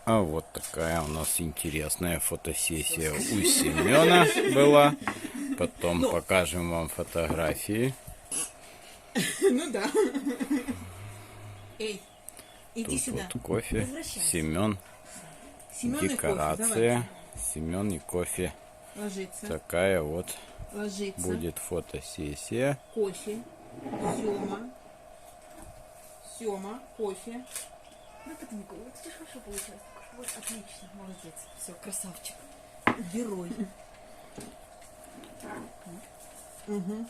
А вот такая у нас интересная фотосессия у Семена была. Потом покажем вам фотографии. Ну да. Эй, иди Тут сюда. вот кофе, Семен, Семен и декорация, Семен и кофе. Ложится. Такая вот Ложится. будет фотосессия. Кофе. Сема, кофе. Ну так, Николай, вот видишь, хорошо получилось. Вот, отлично, молодец. Все, красавчик. Герой. Угу.